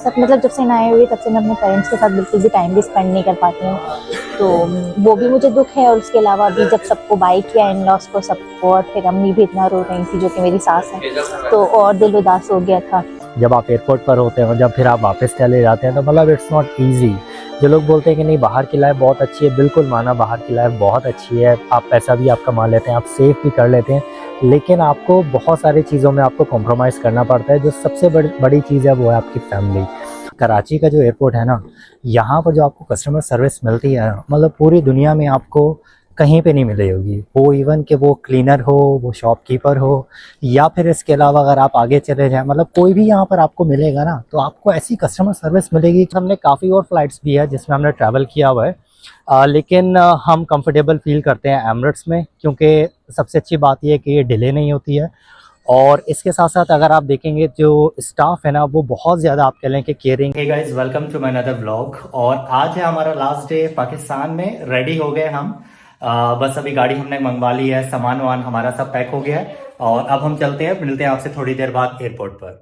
सब मतलब जब से मैं आई हुई तब से मैं अपने पेरेंट्स के साथ बिल्कुल भी टाइम भी स्पेंड नहीं कर पाती हूँ, तो वो भी मुझे दुख है। और उसके अलावा अभी जब सबको बाय किया इन लॉस को सबको, और फिर अम्मी भी इतना रो रही थी जो कि मेरी सास है, तो और दिल उदास हो गया था। जब आप एयरपोर्ट पर होते हैं और जब फिर आप वापस चले जाते हैं तो मतलब इट्स नॉट ईजी। जो लोग बोलते हैं कि नहीं बाहर की लाइफ बहुत अच्छी है, बिल्कुल माना बाहर की लाइफ बहुत अच्छी है, आप पैसा भी आप कमा लेते हैं, आप सेव भी कर लेते हैं, लेकिन आपको बहुत सारी चीज़ों में आपको कॉम्प्रोमाइज़ करना पड़ता है। जो सबसे बड़ी चीज़ है वो है आपकी फैमिली। कराची का जो एयरपोर्ट है ना, यहाँ पर जो आपको कस्टमर सर्विस मिलती है मतलब पूरी दुनिया में आपको कहीं पे नहीं मिली होगी। वो इवन कि वो क्लीनर हो, वो शॉपकीपर हो, या फिर इसके अलावा अगर आप आगे चले जाएं मतलब कोई भी यहाँ पर आपको मिलेगा ना, तो आपको ऐसी कस्टमर सर्विस मिलेगी। हमने काफ़ी और फ्लाइट्स भी है जिसमें हमने ट्रैवल किया हुआ है, लेकिन हम कंफर्टेबल फील करते हैं एमिरेट्स में, क्योंकि सबसे अच्छी बात यह है कि ये डिले नहीं होती है। और इसके साथ साथ अगर आप देखेंगे जो स्टाफ है ना वो बहुत ज़्यादा आप कह लें कि caring. Hey guys, welcome to my another vlog. और आज है हमारा लास्ट डे पाकिस्तान में। रेडी हो गए हम, बस अभी गाड़ी हमने मंगवा ली है, सामान वामान हमारा सब पैक हो गया है और अब हम चलते हैं, मिलते हैं आपसे थोड़ी देर बाद एयरपोर्ट पर।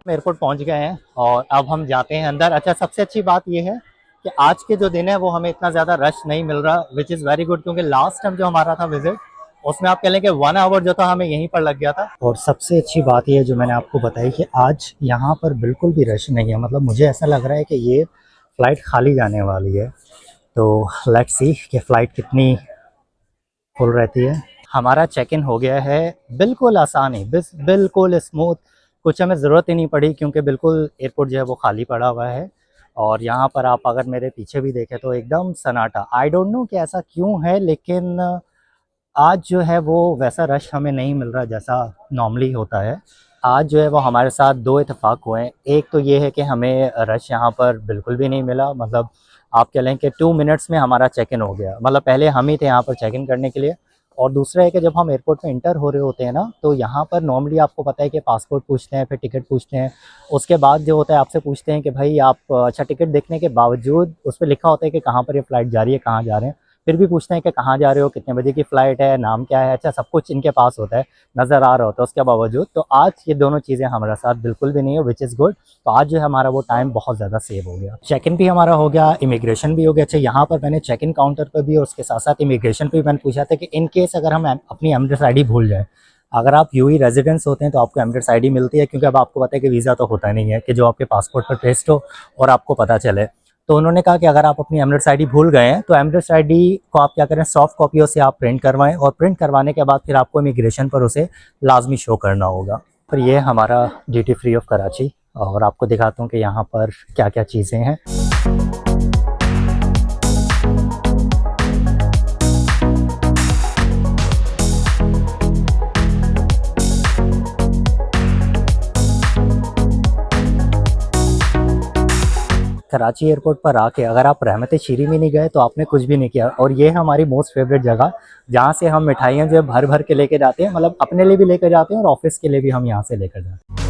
एयरपोर्ट पहुंच गए हैं और अब हम जाते हैं अंदर। अच्छा, सबसे अच्छी बात यह है कि आज के जो दिन है वो हमें इतना ज़्यादा रश नहीं मिल रहा, विच इज़ वेरी गुड, क्योंकि लास्ट टाइम जो हमारा था विजिट उसमें आप कह लें कि 1 आवर जो था हमें यहीं पर लग गया था। और सबसे अच्छी बात यह जो मैंने आपको बताई कि आज यहाँ पर बिल्कुल भी रश नहीं है। मतलब मुझे ऐसा लग रहा है कि ये फ़्लाइट खाली जाने वाली है, तो लेट्स सी कि फ़्लाइट कितनी फुल रहती है। हमारा चेक इन हो गया है, बिल्कुल आसान ही, बिल्कुल स्मूथ, कुछ हमें ज़रूरत ही नहीं पड़ी क्योंकि बिल्कुल एयरपोर्ट जो है वो खाली पड़ा हुआ है। और यहाँ पर आप अगर मेरे पीछे भी देखें तो एकदम सन्नाटा। आई डोंट नो कि ऐसा क्यों है, लेकिन आज जो है वो वैसा रश हमें नहीं मिल रहा जैसा नॉर्मली होता है। आज जो है वो हमारे साथ दो इत्तेफाक हुए हैं। एक तो ये है कि हमें रश यहाँ पर बिल्कुल भी नहीं मिला, मतलब आप कह लें कि 2 मिनट्स में हमारा चेक इन हो गया, मतलब पहले हम ही थे यहाँ पर चेक इन करने के लिए। और दूसरा है कि जब हम एयरपोर्ट में इंटर हो रहे होते हैं ना, तो यहाँ पर नॉर्मली आपको पता है कि पासपोर्ट पूछते हैं, फिर टिकट पूछते हैं, उसके बाद जो होता है आपसे पूछते हैं कि भाई आप अच्छा, टिकट देखने के बावजूद उस पर लिखा होता है कि कहाँ पर ये फ़्लाइट जा रही है, कहाँ जा रहे हैं, फिर भी पूछते हैं कि कहाँ जा रहे हो, कितने बजे की फ़्लाइट है, नाम क्या है, अच्छा सब कुछ इनके पास होता है, नज़र आ रहा होता है उसके बावजूद। तो आज ये दोनों चीज़ें हमारे साथ बिल्कुल भी नहीं है, विच इज़ गुड। तो आज जो है हमारा वो टाइम बहुत ज़्यादा सेव हो गया। चेक इन भी हमारा हो गया, इमिग्रेशन भी हो गया। अच्छा, यहाँ पर मैंने चेक इन काउंटर पर भी और उसके साथ साथ इमिग्रेशन पर भी मैंने पूछा था कि इन केस अगर हम अपनी एमिरेट्स आई डी भूल जाएँ, अगर आप यूएई रेजिडेंट्स होते हैं तो आपको एमिरेट्स आईडी मिलती है, क्योंकि अब आपको पता है कि वीज़ा तो होता नहीं है कि जो आपके पासपोर्ट पर पेस्ट हो और आपको पता चले। तो उन्होंने कहा कि अगर आप अपनी एमिरेट्स आईडी भूल गए हैं तो एमिरेट्स आईडी को आप क्या करें, सॉफ्ट कॉपियों से आप प्रिंट करवाएं, और प्रिंट करवाने के बाद फिर आपको इमिग्रेशन पर उसे लाजमी शो करना होगा। पर ये हमारा ड्यूटी फ्री ऑफ कराची, और आपको दिखाता हूँ कि यहाँ पर क्या क्या चीज़ें हैं। कराची एयरपोर्ट पर आके अगर आप रहमत शीरी में नहीं गए तो आपने कुछ भी नहीं किया। और ये है हमारी मोस्ट फेवरेट जगह, जहाँ से हम मिठाइयाँ जो है भर भर के लेके जाते हैं, मतलब अपने लिए भी लेकर जाते हैं और ऑफिस के लिए भी हम यहाँ से लेकर जाते हैं।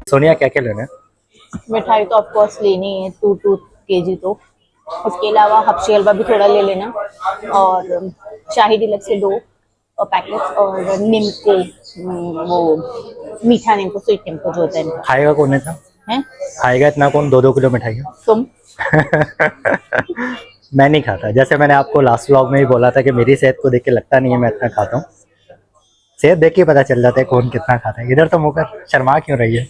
सोनिया, क्या क्या लेना है? मिठाई तो ऑफ कोर्स लेनी है, 2 kg तो। उसके अलावा हबशी हलवा भी थोड़ा ले लेना, और शाही डिलक्स के 2 पैकेट्स, और निम्को, वो मीठा निम्को, स्वीट निम्को जो होता है इनका। खाएगा कौन है था? हैं? खाएगा इतना कौन 2-2 किलो मिठाई? तुम? मैं नहीं खाता, जैसे मैंने आपको लास्ट व्लॉग में ही बोला था कि मेरी सेहत को देख के लगता नहीं है मैं इतना खाता हूँ। सेहत देख के पता चल जाता है कौन कितना खाता है। इधर तो मुँह पर शर्मा क्यों रही है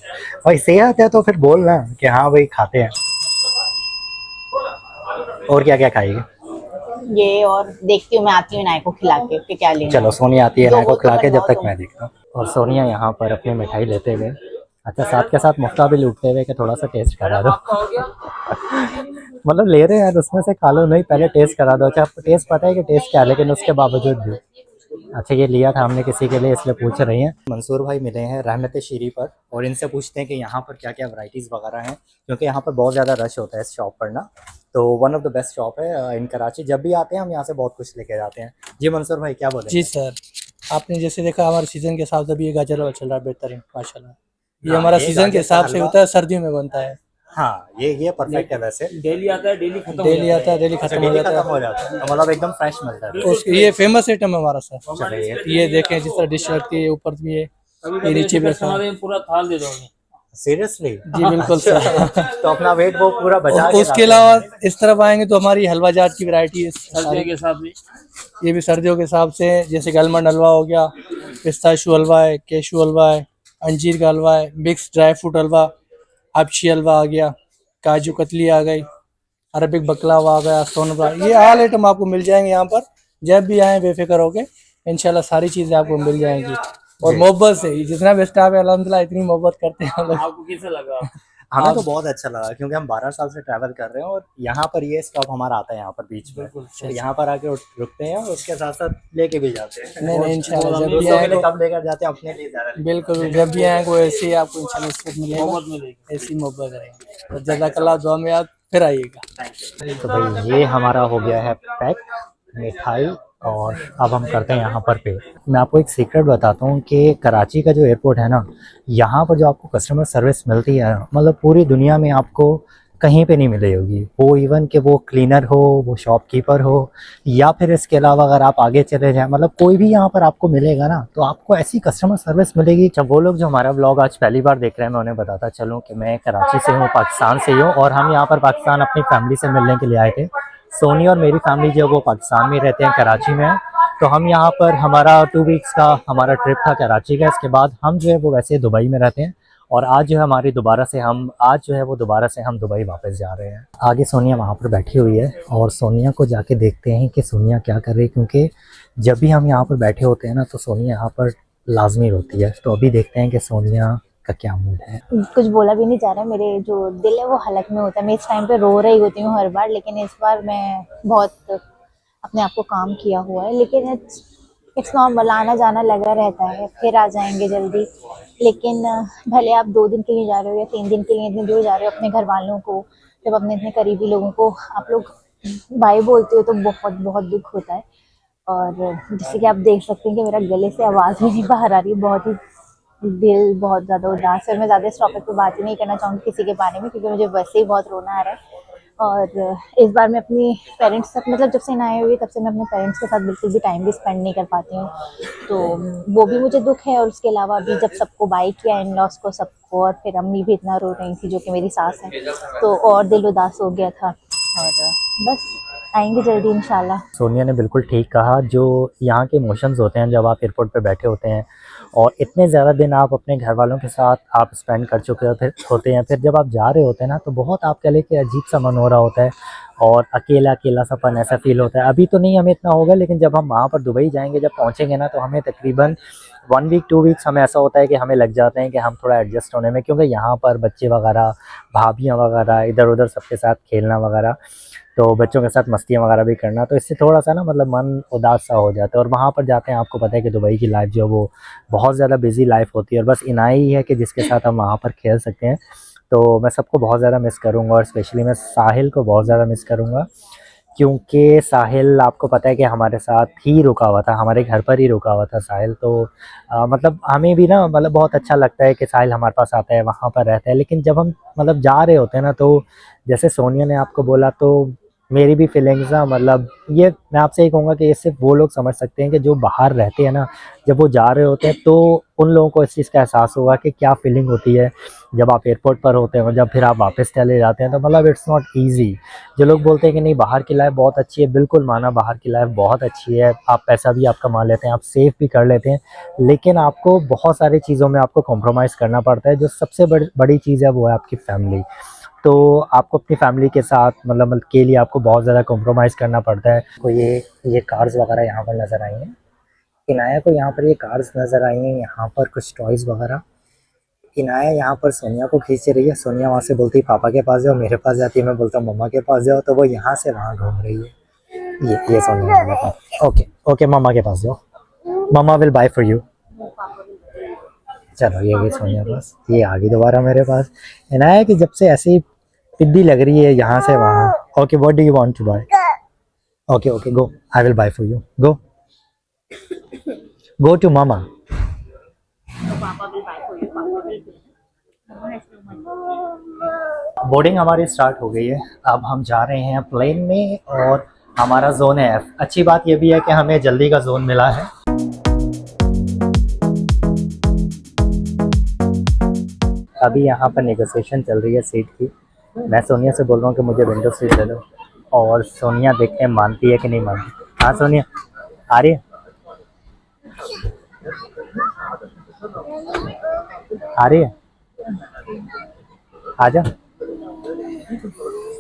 भाई? सेहत है तो फिर बोलना कि हाँ भाई खाते हैं। और क्या क्या खाएगी? ये और देखती हूँ, मैं आती हूँ नाय को खिला के कि क्या लेना चलो, है। सोनिया आती है जो नाय को हो तो खिला के, जब बनवाओ तक तुम। मैं देखता हूँ। और सोनिया यहाँ पर अपनी मिठाई लेते हुए, अच्छा साथ के साथ मुफ्ता भी लूटते हुए कि थोड़ा सा टेस्ट करा दो। मतलब ले रहे हैं यार, उसमें से खा लो, नहीं पहले टेस्ट करा दो। अच्छा, आपको टेस्ट पता है कि टेस्ट क्या है, लेकिन उसके बावजूद भी। अच्छा, ये लिया था हमने किसी के लिए, इसलिए पूछ रही हैं। मंसूर भाई मिले हैं रहमत शीरी पर, और इनसे पूछते हैं कि यहाँ पर क्या क्या वैरायटीज़ वगैरह हैं, क्योंकि यहाँ पर बहुत ज़्यादा रश होता है इस शॉप पर ना। तो one of the best shop है इन कराची। जब भी आते हैं हम यहाँ से बहुत कुछ लेके जाते हैं। जी मंसूर भाई क्या बोले? जी सर, आपने जैसे देखा हमारे सीज़न के हिसाब से भी ये गाजर हलवा चल रहा है बेहतरीन माशाल्लाह। ये हाँ, हमारा ये सीज़न के गाजर का हिसाब से हलवा- होता है, सर्दियों में बनता है। हाँ ये परफेक्ट है वैसे। डेली आता है, डेली खत्म डेली आता है, डेली अच्छा, खत्म हो डेली जाता खत्म हो जाता है तो मतलब एकदम फ्रेश मिलता है। है। उसके ये फेमस आइटम है हमारा सर। चलिए ये देखें जिस तरह डिश रखती है ऊपर भी है, ये नीचे भी रखा है। पूरा थाल दे दोगे। सीरियसली? जी बिल्कुल सर। तो अपना वेट वो पूरा बचा के उसके अलावा इस तरफ आएंगे तो हमारी हलवा जाट की वैरायटी है सर्दियों के हिसाब से ये भी सर्दियों के हिसाब से, जैसे कि आलमंड हलवा हो गया, पिस्ताशू हलवा है, कैशू हलवा है, अंजीर का हलवा है, मिक्स ड्राई फ्रूट हलवा, हबशी हलवा आ गया, काजू कतली आ गई, अरबिक बकलावा आ गया, सोनबरा, ये ऑल आइटम आपको मिल जाएंगे यहाँ पर। जब भी आए बेफिक्र होके इंशाल्लाह सारी चीज़ें आपको मिल जाएंगी। और मोहब्बत से जितना भी स्टाफ है अल्हम्दुलिल्लाह इतनी मोहब्बत करते हैं हम लोग। आपको कैसा लगा? हमें तो बहुत अच्छा लगा क्योंकि हम 12 साल से ट्रैवल कर रहे हैं और यहाँ पर ये स्टॉप हमारा आता है यहाँ पर बीच में, तो यहाँ पर आके रुकते हैं और उसके साथ साथ लेके भी जाते हैं। नहीं नहीं इंशाल्लाह जब भी दोस्तों के आए लिए कम लेकर जाते हैं, अपने लिए ज़्यादा लेकर बिल्कुल जब भी आए को ऐसे ही आपको इंशाल्लाह रिस्पेक्ट मिलेगा, ऐसी मोहब्बत करेंगे। तो जज़ाकल्लाह, दुआ में याद फिर आइएगा। तो भाई ये हमारा हो गया है पैक मिठाई और अब हम करते हैं यहाँ पर पे। मैं आपको एक सीक्रेट बताता हूँ कि कराची का जो एयरपोर्ट है ना, यहाँ पर जो आपको कस्टमर सर्विस मिलती है मतलब पूरी दुनिया में आपको कहीं पे नहीं मिली होगी। वो इवन कि वो क्लीनर हो, वो शॉपकीपर हो, या फिर इसके अलावा अगर आप आगे चले जाएं मतलब कोई भी यहाँ पर आपको मिलेगा ना, तो आपको ऐसी कस्टमर सर्विस मिलेगी। जब वो लोग जो हमारा व्लॉग आज पहली बार देख रहे हैं, मैं उन्हें बताता चलूँ कि मैं कराची से हूँ, पाकिस्तान से ही हूँ और हम यहाँ पर पाकिस्तान अपनी फैमिली से मिलने के लिए आए थे। सोनी और मेरी फैमिली जो वो पाकिस्तान में रहते हैं, कराची में है, तो हम यहाँ पर हमारा 2 वीक्स का हमारा ट्रिप था कराची का। इसके बाद हम जो है वो वैसे दुबई में रहते हैं और आज जो है हमारी दोबारा से हम दुबई वापस जा रहे हैं। आगे सोनिया वहाँ पर बैठी हुई है और सोनिया को जाके देखते हैं कि सोनिया क्या कर रही है, क्योंकि जब भी हम यहाँ पर बैठे होते हैं ना तो सोनिया यहाँ पर लाजमी रोती है। तो अभी देखते हैं कि सोनिया का क्या मूड है। कुछ बोला भी नहीं जा रहा, मेरे जो दिल है वो हलक में होता है। मैं इस टाइम पे रो रही होती हूँ हर बार, लेकिन इस बार मैं बहुत अपने आप को काम किया हुआ है। लेकिन इट्स नॉर्मल, आना जाना लगा रहता है, फिर आ जाएंगे जल्दी। लेकिन भले आप 2 दिन के लिए जा रहे हो या 3 दिन के लिए इतने दूर जा रहे हो, अपने घर वालों को, जब अपने इतने करीबी लोगों को आप लोग बाय बोलते हो तो बहुत बहुत दुख होता है। और जैसे कि आप देख सकते हैं कि मेरा गले से आवाज़ भी नहीं बाहर आ रही है, बहुत ही दिल बहुत ज़्यादा उदास है। मैं ज़्यादा इस टॉपिक पे बात ही नहीं करना चाहूँगी किसी के बारे में, क्योंकि मुझे वैसे ही बहुत रोना आ रहा है। और इस बार मैं अपनी पेरेंट्स तक, मतलब जब से यहाँ आई हुई तब से मैं अपने पेरेंट्स के साथ बिल्कुल भी टाइम भी स्पेंड नहीं कर पाती हूँ, तो वो भी मुझे दुख है। और उसके अलावा भी जब सबको बाय किया, इन लॉस को, सबको, और फिर अम्मी भी इतना रो रही थी जो कि मेरी सास है, तो और दिल उदास हो गया था। और बस आएंगे जल्दी इंशाल्लाह। सोनिया ने बिल्कुल ठीक कहा। जो यहाँ के इमोशंस होते हैं जब आप एयरपोर्ट पे बैठे होते हैं और इतने ज़्यादा दिन आप अपने घर वालों के साथ आप स्पेंड कर चुके होते हैं, फिर जब आप जा रहे होते हैं ना तो बहुत आप कह लें कि अजीब सा मन हो रहा होता है और अकेला सापन ऐसा फील होता है। अभी तो नहीं हमें इतना होगा, लेकिन जब हम वहाँ पर दुबई जाएंगे, जब पहुँचेंगे ना, तो हमें तकरीबन 1 वीक 2 वीक्स हमें ऐसा होता है कि हमें लग जाते हैं कि हम थोड़ा एडजस्ट होने में, क्योंकि यहाँ पर बच्चे वगैरह, भाभियाँ वगैरह, इधर उधर सबके साथ खेलना वगैरह, तो बच्चों के साथ मस्तियाँ वगैरह भी करना, तो इससे थोड़ा सा ना मतलब मन उदास सा हो जाता है। और वहाँ पर जाते हैं, आपको पता है कि दुबई की लाइफ जो है वो बहुत ज़्यादा बिजी लाइफ होती है और बस इनाई ही है कि जिसके साथ हम वहाँ पर खेल सकते हैं। तो मैं सबको बहुत ज़्यादा मिस करूँगा और स्पेशली मैं साहिल को बहुत ज़्यादा मिस करूँगा, क्योंकि साहिल आपको पता है कि हमारे साथ ही रुका हुआ था, हमारे घर पर ही रुका हुआ था साहिल। तो मतलब हमें भी ना मतलब बहुत अच्छा लगता है कि साहिल हमारे पास आता है, वहाँ पर रहता है। लेकिन जब हम मतलब जा रहे होते हैं ना, तो जैसे सोनिया ने आपको बोला, तो मेरी भी फीलिंग्स ना, मतलब ये मैं आपसे ही कहूँगा कि ये सिर्फ वो लोग समझ सकते हैं कि जो बाहर रहते हैं ना, जब वो जा रहे होते हैं तो उन लोगों को इस चीज़ का एहसास होगा कि क्या फीलिंग होती है जब आप एयरपोर्ट पर होते हैं और जब फिर आप वापस चले जाते हैं। तो मतलब इट्स नॉट ईजी। जो लोग बोलते हैं कि नहीं बाहर की लाइफ बहुत अच्छी है, बिल्कुल माना, बाहर की लाइफ बहुत अच्छी है, आप पैसा भी आप कमा लेते हैं, आप सेव भी कर लेते हैं, लेकिन आपको बहुत सारी चीज़ों में आपको कॉम्प्रोमाइज़ करना पड़ता है। जो सबसे बड़ी चीज़ है वो है आपकी फैमिली। तो आपको अपनी फैमिली के साथ मतलब के लिए आपको बहुत ज़्यादा कॉम्प्रोमाइज़ करना पड़ता है। तो ये कार्स वगैरह यहाँ पर नज़र आई हैं, इनाया को यहाँ पर ये कार्स नज़र आई हैं, यहाँ पर कुछ टॉयज़ वगैरह। इनाया यहाँ पर सोनिया को खींच रही है, सोनिया वहाँ से बोलती है पापा के पास जाओ, मेरे पास जाती है, मैं बोलता हूँ मम्मा के पास जाओ, तो वो यहाँ से वहाँ घूम रही है। ये सोनिया मेरे पास। ओके मम्मा के पास जाओ, मम्मा विल बाय फॉर यू। चलो ये भी सोनिया पास, ये आ गई दोबारा मेरे पास। इनाया कि जब से ऐसी पिद्दी लग रही है यहाँ से वहाँ, Okay, what do you want to buy? Okay, okay, go. I will buy for you. Go. Go to mama. Boarding हमारी स्टार्ट हो गई है। अब हम जा रहे हैं प्लेन में और हमारा जोन है एफ। अच्छी बात यह भी है कि हमें जल्दी का जोन मिला है। अभी यहाँ पर नेगोशिएशन चल रही है सीट की। मैं सोनिया से बोल रहा हूँ कि मुझे विंडो सीट दे दो, और सोनिया देखते हैं मानती है कि नहीं मानती। हाँ सोनिया, आ रही है? आ रही है? आ जा।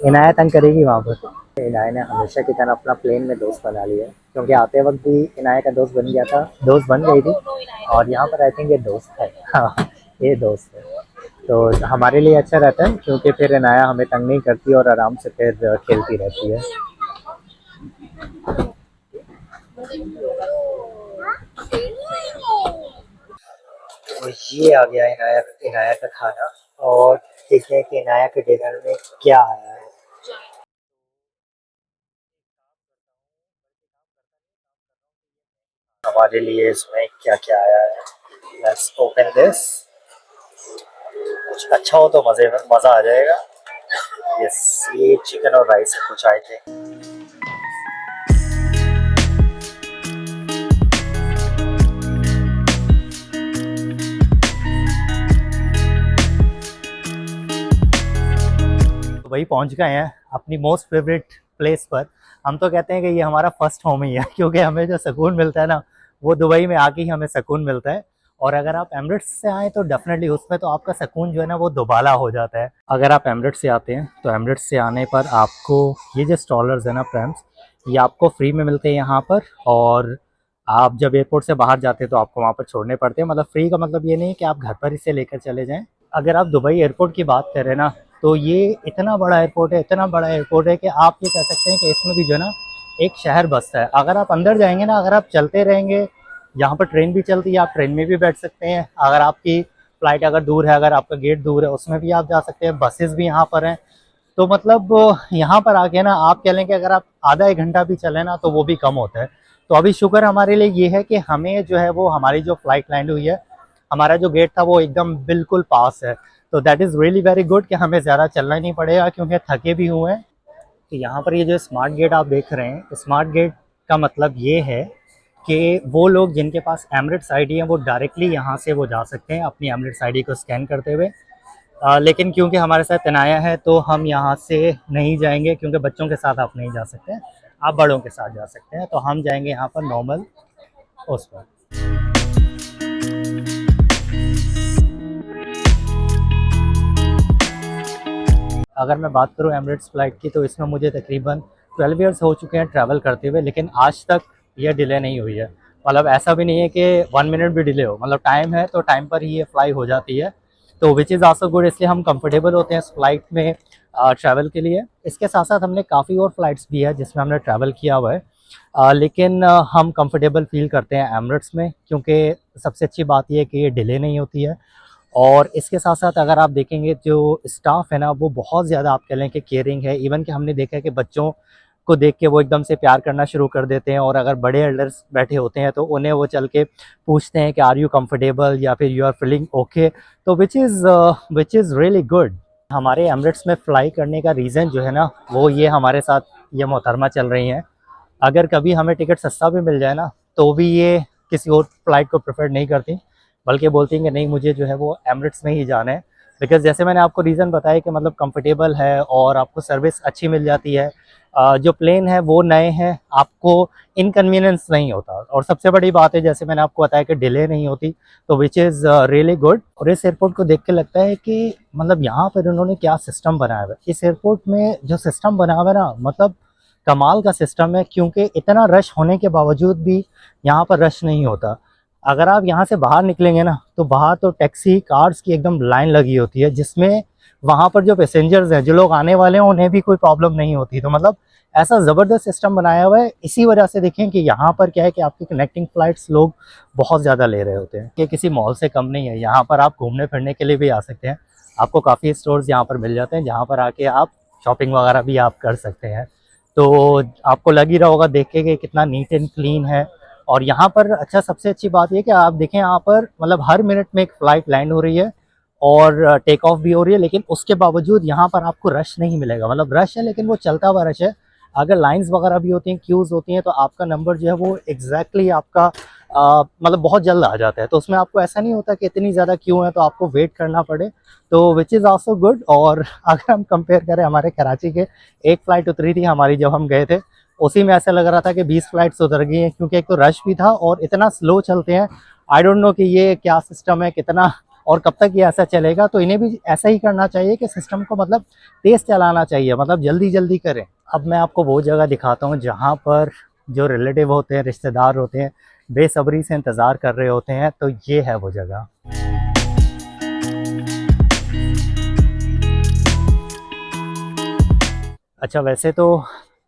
इनाया तंग करेगी वहाँ पर। इनाया ने हमेशा की तरह अपना प्लेन में दोस्त बना लिया है, क्योंकि आते वक्त भी इनाया का दोस्त बन गया था, दोस्त बन गई थी। और यहाँ पर आई थिंक ये दोस्त है। हाँ, ये दोस्त है, तो हमारे लिए अच्छा रहता है, क्योंकि फिर इनाया हमें तंग नहीं करती और आराम से फिर खेलती रहती है। तो ये आ गया इनाया का खाना, और देखिए कि इनाया के डिनर में क्या आया है। हमारे लिए इसमें क्या क्या आया है। Let's open this. कुछ अच्छा हो तो मज़ा आ जाएगा। यस, ये चिकन और राइस कुछ आए थे। तो वही पहुंच गए हैं अपनी मोस्ट फेवरेट प्लेस पर। हम तो कहते हैं कि ये हमारा फर्स्ट होम ही है, क्योंकि हमें जो सुकून मिलता है ना, वो दुबई में आके ही हमें सुकून मिलता है। और अगर आप एमिरेट्स से आए तो डेफिनेटली उसमें तो आपका सुकून जो है ना वो दोबाला हो जाता है। अगर आप एमिरेट्स से आते हैं तो एमिरेट्स से आने पर आपको ये जो स्टॉलर्स है ना, प्रैम्स, ये आपको फ्री में मिलते हैं यहाँ पर। और आप जब एयरपोर्ट से बाहर जाते हैं तो आपको वहाँ पर छोड़ने पड़ते हैं। मतलब फ्री का मतलब ये नहीं है कि आप घर पर इसे लेकर चले जाएँ। अगर आप दुबई एयरपोर्ट की बात करें ना, तो ये इतना बड़ा एयरपोर्ट है, इतना बड़ा एयरपोर्ट है कि आप ये कह सकते हैं कि इसमें भी जो है ना एक शहर बसता है। अगर आप अंदर जाएंगे ना, अगर आप चलते रहेंगे, यहाँ पर ट्रेन भी चलती है, आप ट्रेन में भी बैठ सकते हैं। अगर आपकी फ़्लाइट अगर दूर है, अगर आपका गेट दूर है, उसमें भी आप जा सकते हैं। बसेस भी यहाँ पर हैं। तो मतलब यहाँ पर आके ना आप कह लें कि अगर आप आधा एक घंटा भी चलें ना तो वो भी कम होता है। तो अभी शुक्र हमारे लिए ये है कि हमें जो है वो हमारी जो फ़्लाइट लैंड हुई है, हमारा जो गेट था वो एकदम बिल्कुल पास है। तो that is really very good कि हमें ज़्यादा चलना ही नहीं पड़ेगा, क्योंकि थके भी हुए हैं। तो यहाँ पर ये जो स्मार्ट गेट आप देख रहे हैं, स्मार्ट गेट का मतलब ये है कि वो लोग जिनके पास एमिरेट्स आईडी है वो डायरेक्टली यहाँ से वो जा सकते हैं अपनी एमिरेट्स आईडी को स्कैन करते हुए। लेकिन क्योंकि हमारे साथ इनाया है तो हम यहाँ से नहीं जाएंगे, क्योंकि बच्चों के साथ आप नहीं जा सकते, आप बड़ों के साथ जा सकते हैं। तो हम जाएंगे यहाँ पर नॉर्मल उस पर। अगर मैं बात करूँ एमिरेट्स फ़्लाइट की, तो इसमें मुझे तकरीबन 12 ईयर्स हो चुके हैं ट्रैवल करते हुए, लेकिन आज तक ये डिले नहीं हुई है। मतलब ऐसा भी नहीं है कि 1 मिनट भी डिले हो, मतलब टाइम है तो टाइम पर ही ये फ्लाई हो जाती है। तो विच इज़ आल्सो गुड, इसलिए हम कंफर्टेबल होते हैं इस फ्लाइट में ट्रैवल के लिए। इसके साथ साथ हमने काफ़ी और फ्लाइट्स भी है जिसमें हमने ट्रैवल किया हुआ है, लेकिन हम कंफर्टेबल फील करते हैं एमिरेट्स में, क्योंकि सबसे अच्छी बात यह है कि ये डिले नहीं होती है। और इसके साथ साथ अगर आप देखेंगे जो स्टाफ है ना, वो बहुत ज़्यादा आप कह लें कि केयरिंग है। इवन कि हमने देखा है कि बच्चों को देख के वो एकदम से प्यार करना शुरू कर देते हैं, और अगर बड़े एल्डर्स बैठे होते हैं तो उन्हें वो चल के पूछते हैं कि आर यू कंफर्टेबल, या फिर यू आर फीलिंग ओके। तो विच इज़ रियली गुड। हमारे एमिरेट्स में फ़्लाई करने का रीज़न जो है ना, वो ये हमारे साथ ये मोहतरमा चल रही हैं। अगर कभी हमें टिकट सस्ता भी मिल जाए ना, तो भी ये किसी और फ्लाइट को प्रेफर नहीं करती, बल्कि बोलती हैं कि नहीं, मुझे जो है वो एमिरेट्स में ही जाना है। बिकॉज़ जैसे मैंने आपको रीज़न बताया कि मतलब कंफर्टेबल है और आपको सर्विस अच्छी मिल जाती है। जो प्लेन है वो नए हैं, आपको इनकन्वीनियंस नहीं होता, और सबसे बड़ी बात है जैसे मैंने आपको बताया कि डिले नहीं होती, तो विच इज़ रियली गुड। और इस एयरपोर्ट को देख के लगता है कि मतलब यहाँ पर उन्होंने क्या सिस्टम बनाया हुआ है। इस एयरपोर्ट में जो सिस्टम बना हुआ है ना, मतलब कमाल का सिस्टम है, क्योंकि इतना रश होने के बावजूद भी यहाँ पर रश नहीं होता। अगर आप यहाँ से बाहर निकलेंगे ना, तो बाहर तो टैक्सी कार्स की एकदम लाइन लगी होती है, जिसमें वहाँ पर जो पैसेंजर्स हैं, जो लोग आने वाले हैं, उन्हें भी कोई प्रॉब्लम नहीं होती। तो मतलब ऐसा ज़बरदस्त सिस्टम बनाया हुआ है। इसी वजह से देखें कि यहाँ पर क्या है कि आपकी कनेक्टिंग फ़्लाइट्स लोग बहुत ज़्यादा ले रहे होते हैं, कि किसी मॉल से कम नहीं है। यहाँ पर आप घूमने फिरने के लिए भी आ सकते हैं, आपको काफ़ी स्टोर्स यहाँ पर मिल जाते हैं जहाँ पर आके आप शॉपिंग वगैरह भी आप कर सकते हैं। तो आपको लग ही रहा होगा देख के कि कितना नीट एंड क्लीन है। और यहाँ पर अच्छा सबसे अच्छी बात ये कि आप देखें यहाँ पर मतलब हर मिनट में एक फ़्लाइट लैंड हो रही है और टेक ऑफ भी हो रही है, लेकिन उसके बावजूद यहाँ पर आपको रश नहीं मिलेगा। मतलब रश है लेकिन वो चलता हुआ रश है। अगर लाइंस वगैरह भी होती हैं, क्यूज़ होती हैं, तो आपका नंबर जो है वो एग्जैक्टली आपका मतलब बहुत जल्द आ जाता है। तो उसमें आपको ऐसा नहीं होता कि इतनी ज़्यादा क्यू है तो आपको वेट करना पड़े, तो विच इज़ आल्सो गुड। और अगर हम कंपेयर करें हमारे कराची के, एक फ़्लाइट उतरी थी हमारी जब हम गए थे, उसी में ऐसा लग रहा था कि 20 फ्लाइट्स उतर गई हैं, क्योंकि एक तो रश भी था और इतना स्लो चलते हैं। आई डोंट नो कि ये क्या सिस्टम है, कितना और कब तक ये ऐसा चलेगा। तो इन्हें भी ऐसा ही करना चाहिए कि सिस्टम को मतलब तेज़ चलाना चाहिए, मतलब जल्दी जल्दी करें। अब मैं आपको वो जगह दिखाता हूँ जहाँ पर जो रिलेटिव होते हैं, रिश्तेदार होते हैं, बेसब्री से इंतज़ार कर रहे होते हैं। तो ये है वो जगह। अच्छा, वैसे तो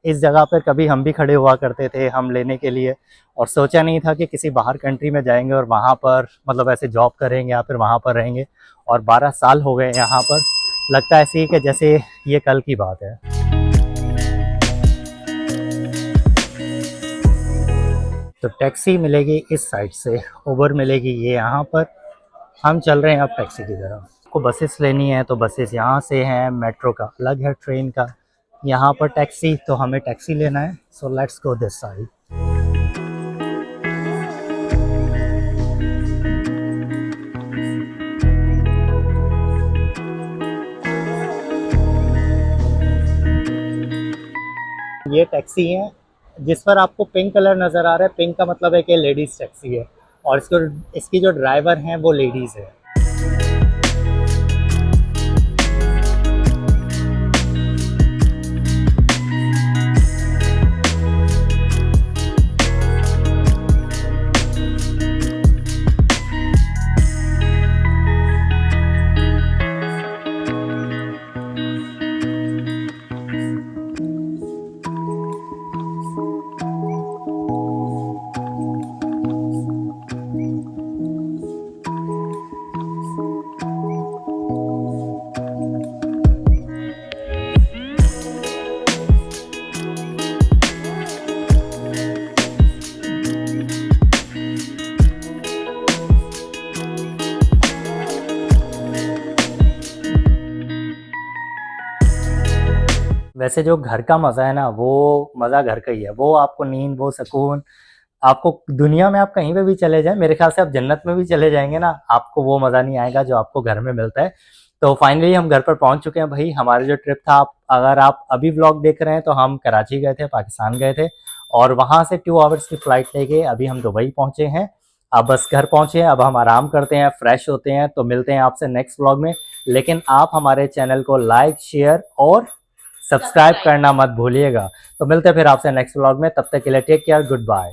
इस जगह पर कभी हम भी खड़े हुआ करते थे हम लेने के लिए, और सोचा नहीं था कि किसी बाहर कंट्री में जाएंगे और वहाँ पर मतलब ऐसे जॉब करेंगे या फिर वहाँ पर रहेंगे। और 12 साल हो गए यहाँ पर, लगता है ऐसे ही कि जैसे ये कल की बात है। तो टैक्सी मिलेगी इस साइड से, उबर मिलेगी ये यहाँ पर। हम चल रहे हैं अब टैक्सी की तरफ। आपको बसेस लेनी है तो बसेस यहाँ से हैं, मेट्रो का अलग है, ट्रेन का। यहाँ पर टैक्सी, तो हमें टैक्सी लेना है। So let's go this side. ये टैक्सी है जिस पर आपको पिंक कलर नज़र आ रहा है। पिंक का मतलब है कि लेडीज़ टैक्सी है, और इसकी जो ड्राइवर हैं वो लेडीज़ है। वैसे जो घर का मज़ा है ना, वो मज़ा घर का ही है। वो आपको नींद, वो सुकून, आपको दुनिया में आप कहीं पे भी चले जाएं, मेरे ख्याल से आप जन्नत में भी चले जाएंगे ना, आपको वो मज़ा नहीं आएगा जो आपको घर में मिलता है। तो फाइनली हम घर पर पहुंच चुके हैं भाई। हमारा जो ट्रिप था, अगर आप अभी व्लॉग देख रहे हैं तो हम कराची गए थे, पाकिस्तान गए थे, और वहाँ से 2 आवर्स की फ़्लाइट लेके अभी हम दुबई पहुँचे हैं। अब बस घर पहुँचे हैं, अब हम आराम करते हैं, फ्रेश होते हैं। तो मिलते हैं आपसे नेक्स्ट व्लॉग में। लेकिन आप हमारे चैनल को लाइक, शेयर और सब्सक्राइब करना मत भूलिएगा। तो मिलते हैं फिर आपसे नेक्स्ट व्लॉग में, तब तक के लिए टेक केयर, गुड बाय।